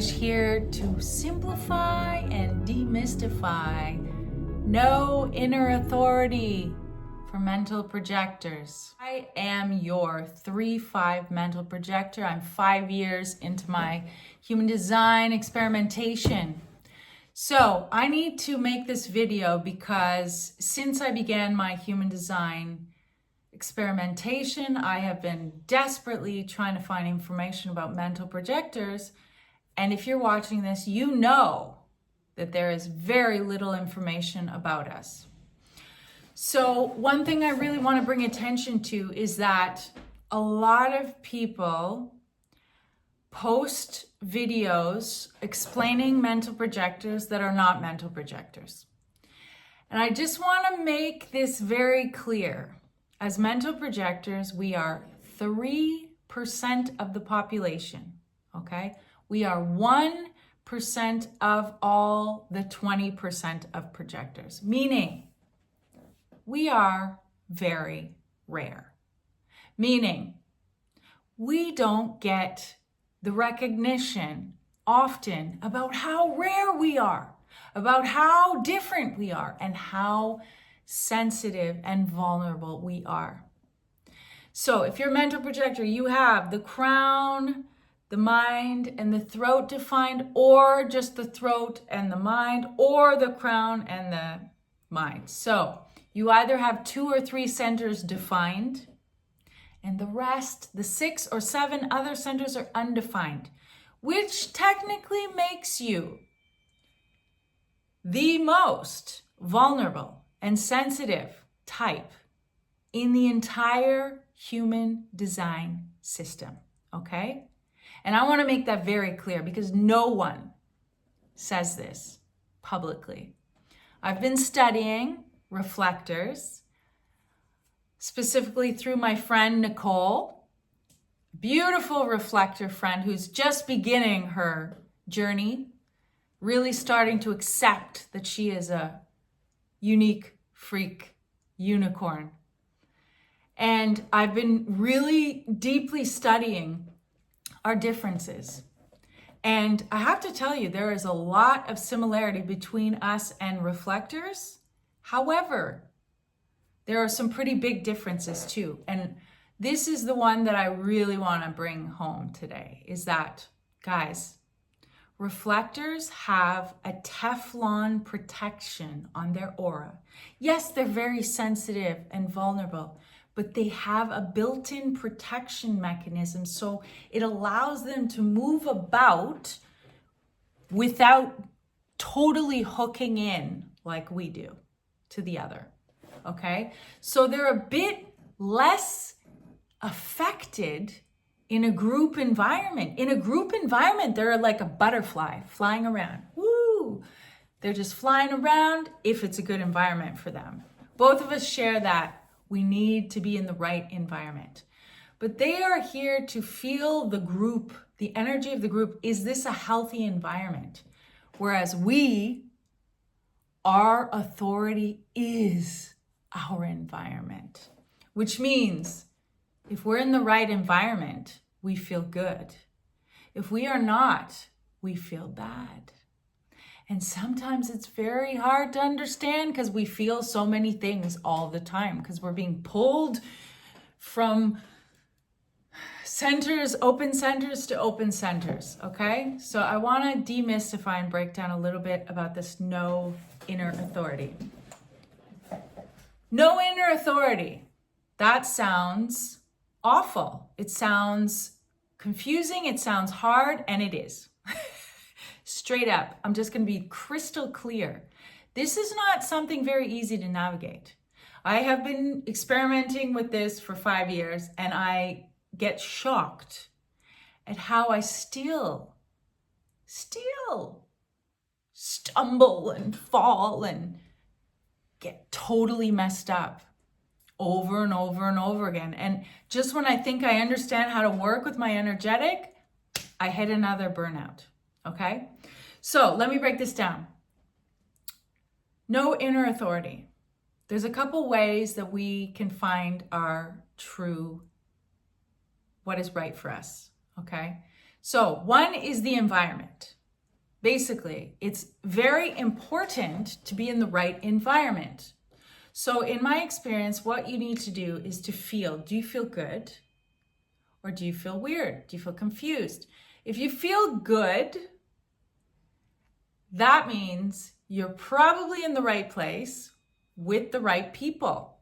Trish here to simplify and demystify no inner authority for mental projectors. I am your 3-5 mental projector. I'm 5 years into my human design experimentation. So I need to make this video because since I began my human design experimentation, I have been desperately trying to find information about mental projectors. And if you're watching this, you know that there is very little information about us. So one thing I really want to bring attention to is that a lot of people post videos explaining mental projectors that are not mental projectors. And I just want to make this very clear. As mental projectors, we are 3% of the population, okay? We are 1% of all the 20% of projectors, meaning we are very rare. Meaning we don't get the recognition often about how rare we are, about how different we are, and how sensitive and vulnerable we are. So if you're a mental projector, you have the crown, the mind, and the throat defined, or just the throat and the mind, or the crown and the mind. So you either have 2 or 3 centers defined, and the rest, the 6 or 7 other centers are undefined, which technically makes you the most vulnerable and sensitive type in the entire human design system, okay? And I want to make that very clear because no one says this publicly. I've been studying reflectors, specifically through my friend Nicole, beautiful reflector friend who's just beginning her journey, really starting to accept that she is a unique freak unicorn. And I've been really deeply studying our differences. And I have to tell you, there is a lot of similarity between us and reflectors. However, there are some pretty big differences too. And this is the one that I really want to bring home today, is that, guys, reflectors have a Teflon protection on their aura. Yes, they're very sensitive and vulnerable, but they have a built-in protection mechanism, so it allows them to move about without totally hooking in like we do to the other, okay? So they're a bit less affected in a group environment. In a group environment, they're like a butterfly flying around. Woo! They're just flying around if it's a good environment for them. Both of us share that we need to be in the right environment. But they are here to feel the group, the energy of the group. Is this a healthy environment? Whereas our authority is our environment, which means if we're in the right environment, we feel good. If we are not, we feel bad. And sometimes it's very hard to understand because we feel so many things all the time because we're being pulled from centers, open centers to open centers, okay? So I want to demystify and break down a little bit about this no inner authority. No inner authority. That sounds awful. It sounds confusing. It sounds hard, and it is. Straight up, I'm just going to be crystal clear. This is not something very easy to navigate. I have been experimenting with this for 5 years, and I get shocked at how I still stumble and fall and get totally messed up over and over and over again. And just when I think I understand how to work with my energetic, I hit another burnout, okay? So let me break this down. No inner authority. There's a couple ways that we can find our true, what is right for us, okay? So one is the environment. Basically, it's very important to be in the right environment. So in my experience, what you need to do is to feel, do you feel good? Or do you feel weird? Do you feel confused? If you feel good, that means you're probably in the right place with the right people.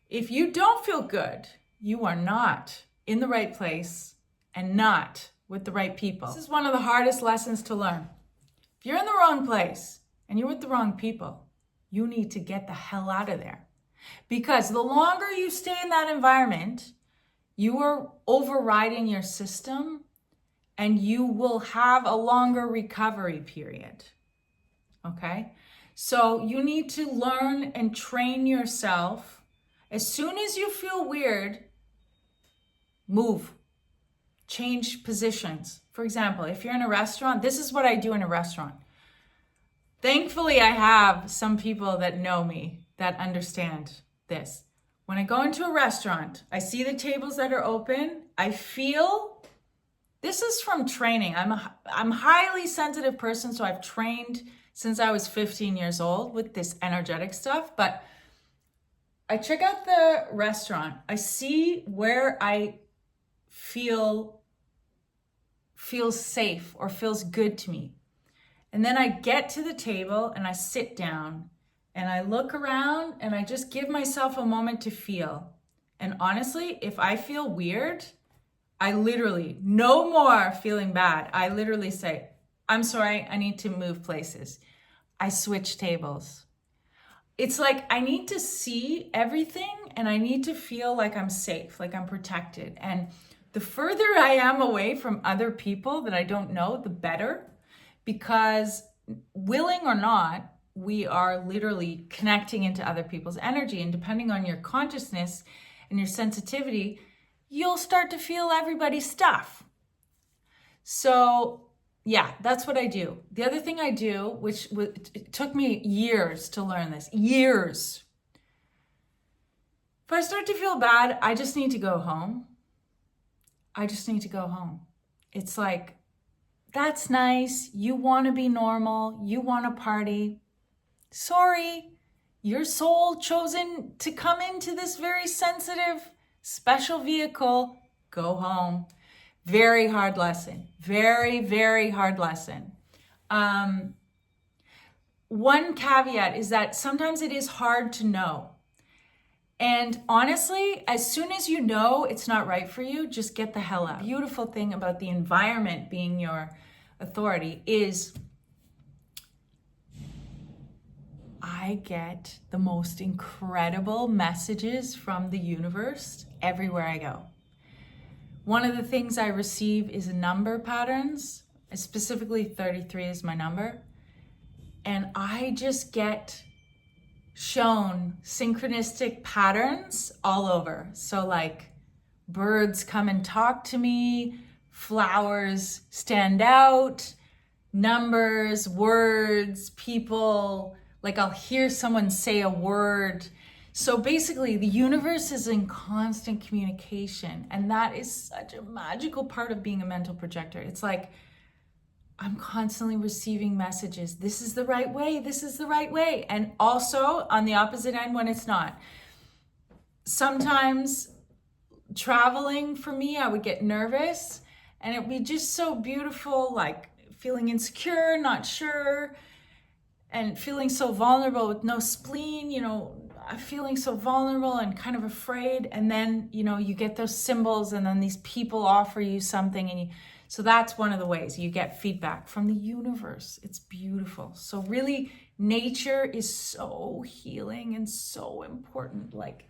If you don't feel good, you are not in the right place and not with the right people. This is one of the hardest lessons to learn. If you're in the wrong place and you're with the wrong people, you need to get the hell out of there. Because the longer you stay in that environment, you are overriding your system and you will have a longer recovery period. Okay? So you need to learn and train yourself. As soon as you feel weird, move. Change positions. For example, if you're in a restaurant, this is what I do in a restaurant. Thankfully, I have some people that know me that understand this. When I go into a restaurant, I see the tables that are open. I feel, this is from training. I'm a highly sensitive person, so I've trained since I was 15 years old with this energetic stuff. But I check out the restaurant. I see where I feels safe or feels good to me. And then I get to the table and I sit down and I look around and I just give myself a moment to feel. And honestly, if I feel weird, I literally, no more feeling bad. I literally say, I'm sorry, I need to move places. I switch tables. It's like I need to see everything and I need to feel like I'm safe, like I'm protected. And the further I am away from other people that I don't know, the better. Because willing or not, we are literally connecting into other people's energy. And depending on your consciousness and your sensitivity, you'll start to feel everybody's stuff. So yeah, that's what I do. The other thing I do, which it took me years to learn this, years. If I start to feel bad, I just need to go home. I just need to go home. It's like, that's nice. You want to be normal. You want to party. Sorry, your soul chosen to come into this very sensitive, special vehicle. Go home. Very hard lesson. Very, very hard lesson. One caveat is that sometimes it is hard to know. And honestly, as soon as you know it's not right for you, just get the hell out. The beautiful thing about the environment being your authority is I get the most incredible messages from the universe everywhere I go. One of the things I receive is number patterns, specifically 33 is my number. And I just get shown synchronistic patterns all over. So like birds come and talk to me, flowers stand out, numbers, words, people, like I'll hear someone say a word. So basically the universe is in constant communication, and that is such a magical part of being a mental projector. It's like I'm constantly receiving messages. This is the right way. This is the right way. And also on the opposite end when it's not. Sometimes traveling for me, I would get nervous and it would be just so beautiful, like feeling insecure, not sure, and feeling so vulnerable with no spleen, feeling so vulnerable and kind of afraid. And then, you get those symbols and then these people offer you something and so that's one of the ways you get feedback from the universe. It's beautiful. So really, nature is so healing and so important. Like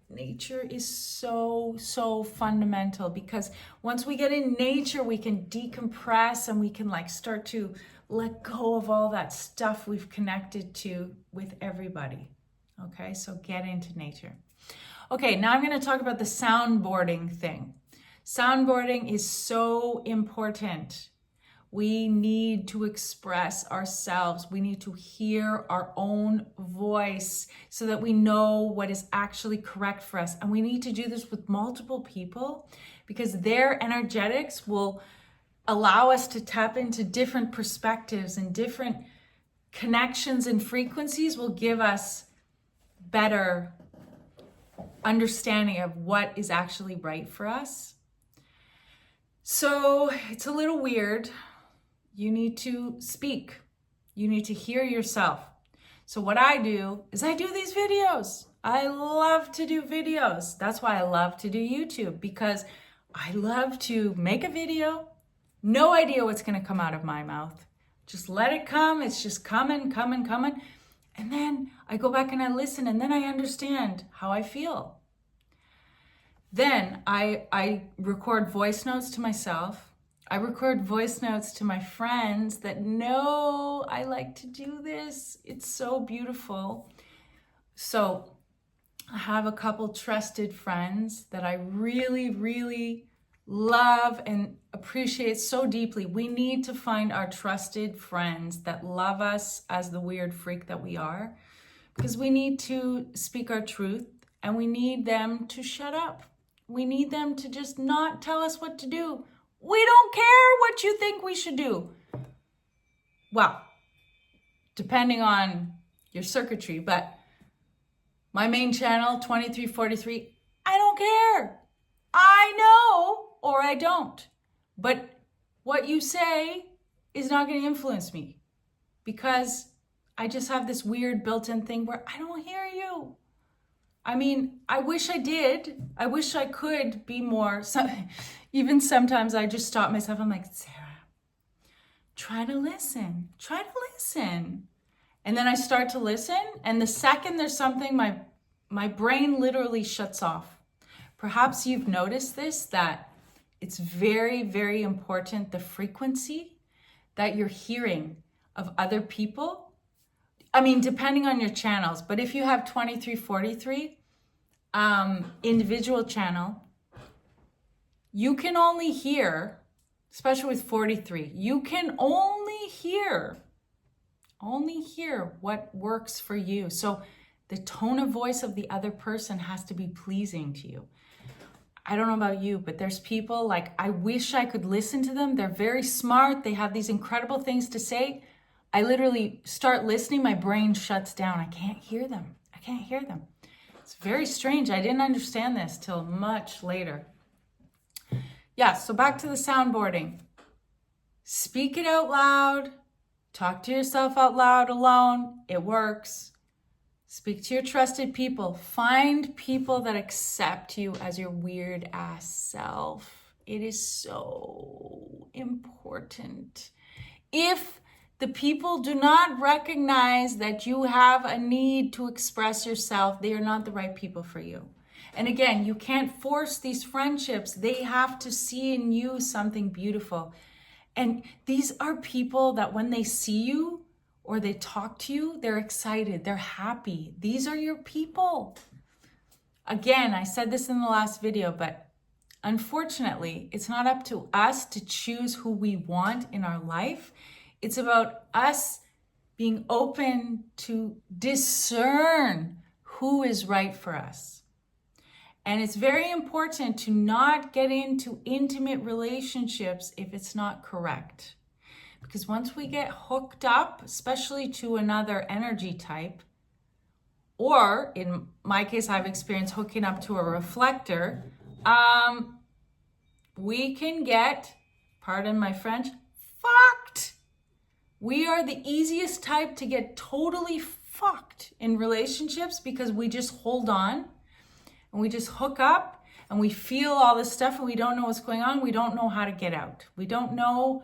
nature is so, so fundamental, because once we get in nature, we can decompress and we can start to let go of all that stuff we've connected to with everybody. Okay, so get into nature. Okay, now I'm going to talk about the soundboarding thing. Soundboarding is so important. We need to express ourselves. We need to hear our own voice so that we know what is actually correct for us. And we need to do this with multiple people because their energetics will allow us to tap into different perspectives and different connections and frequencies will give us better understanding of what is actually right for us. So it's a little weird. You need to speak. You need to hear yourself. So what I do is I do these videos. I love to do videos. That's why I love to do YouTube, because I love to make a video. No idea what's going to come out of my mouth. Just let it come. It's just coming. And then I go back and I listen, and then I understand how I feel. Then I record voice notes to myself. I record voice notes to my friends that know I like to do this. It's so beautiful. So I have a couple trusted friends that I really, really love and appreciate so deeply. We need to find our trusted friends that love us as the weird freak that we are, because we need to speak our truth and we need them to shut up. We need them to just not tell us what to do. We don't care what you think we should do. Well, depending on your circuitry, but my main channel, 2343, I don't care. I know or I don't. But what you say is not going to influence me, because I just have this weird built-in thing where I don't hear you. I mean, I wish I did. I wish I could be more. Even sometimes I just stop myself. I'm like, Sarah, try to listen. Try to listen. And then I start to listen. And the second there's something, my brain literally shuts off. Perhaps you've noticed this, that it's very, very important, the frequency that you're hearing of other people. I mean, depending on your channels, but if you have 2343 individual channel, you can only hear, especially with 43, you can only hear what works for you. So the tone of voice of the other person has to be pleasing to you. I don't know about you, but there's people like, I wish I could listen to them. They're very smart. They have these incredible things to say. I literally start listening. My brain shuts down. I can't hear them. It's very strange. I didn't understand this till much later. Yeah, so back to the soundboarding. Speak it out loud. Talk to yourself out loud alone. It works. Speak to your trusted people. Find people that accept you as your weird ass self. It is so important. If the people do not recognize that you have a need to express yourself, they are not the right people for you. And again, you can't force these friendships. They have to see in you something beautiful. And these are people that when they see you, or they talk to you, they're excited, they're happy. These are your people. Again, I said this in the last video, but unfortunately, it's not up to us to choose who we want in our life. It's about us being open to discern who is right for us. And it's very important to not get into intimate relationships if it's not correct. Because once we get hooked up, especially to another energy type, or in my case, I've experienced hooking up to a reflector, we can get, pardon my French, fucked. We are the easiest type to get totally fucked in relationships, because we just hold on and we just hook up and we feel all this stuff and we don't know what's going on. We don't know how to get out. We don't know.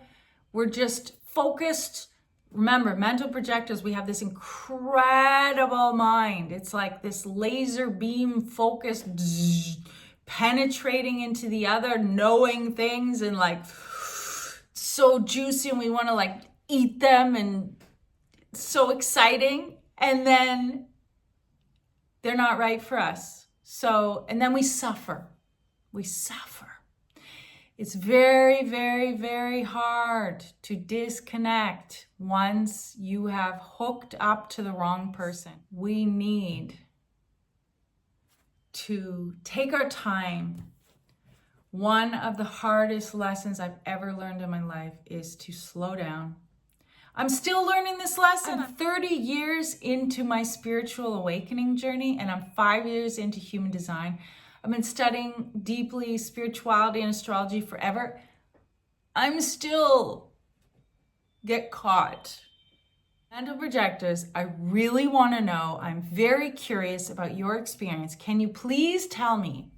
We're just focused. Remember, mental projectors, we have this incredible mind. It's like this laser beam focused, penetrating into the other, knowing things, and like so juicy, and we want to like eat them, and so exciting. And then they're not right for us. So, and then we suffer. It's very, very, very hard to disconnect once you have hooked up to the wrong person. We need to take our time One of the hardest lessons I've ever learned in my life is to slow down. I'm still learning this lesson. I'm 30 years into my spiritual awakening journey, and I'm 5 years into human design. I've been studying deeply spirituality and astrology forever. I'm still get caught. Mental projectors, I really want to know. I'm very curious about your experience. Can you please tell me,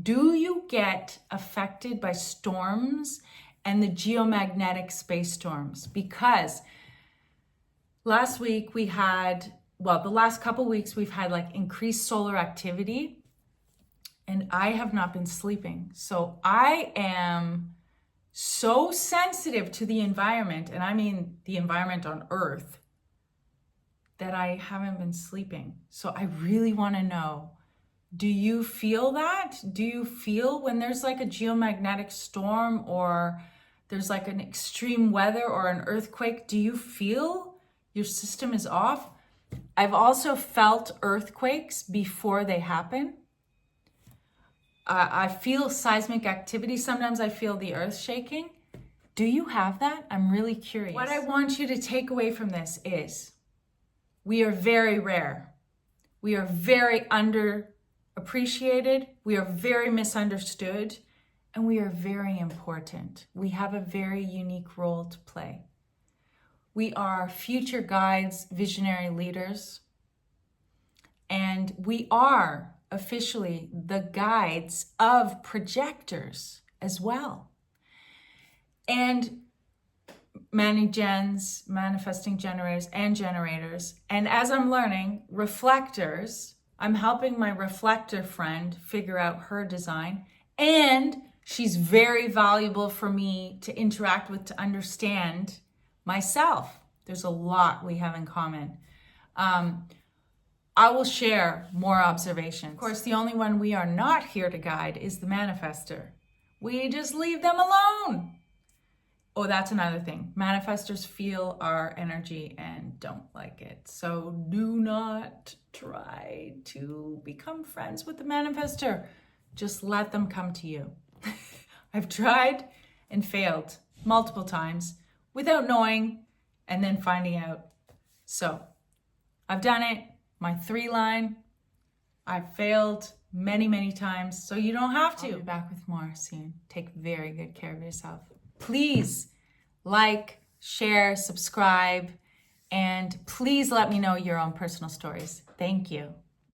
do you get affected by storms and the geomagnetic space storms? Because last week we had, the last couple weeks we've had like increased solar activity, and I have not been sleeping. So I am so sensitive to the environment, and I mean the environment on Earth, that I haven't been sleeping. So I really want to know, do you feel that? Do you feel when there's like a geomagnetic storm or there's like an extreme weather or an earthquake, do you feel your system is off? I've also felt earthquakes before they happen. I feel seismic activity. Sometimes I feel the earth shaking. Do you have that? I'm really curious. What I want you to take away from this is we are very rare. We are very underappreciated. We are very misunderstood. And we are very important. We have a very unique role to play. We are future guides, visionary leaders. And we are officially the guides of projectors as well. And manifesting generators and generators. And as I'm learning, reflectors, I'm helping my reflector friend figure out her design. And she's very valuable for me to interact with, to understand myself. There's a lot we have in common. I will share more observations. Of course, the only one we are not here to guide is the manifester. We just leave them alone. Oh, that's another thing. Manifestors feel our energy and don't like it. So do not try to become friends with the manifester. Just let them come to you. I've tried and failed multiple times without knowing and then finding out. So I've done it. My 3-line, I've failed many, many times. So you don't have to. I'll be back with more soon. Take very good care of yourself. Please like, share, subscribe, and please let me know your own personal stories. Thank you.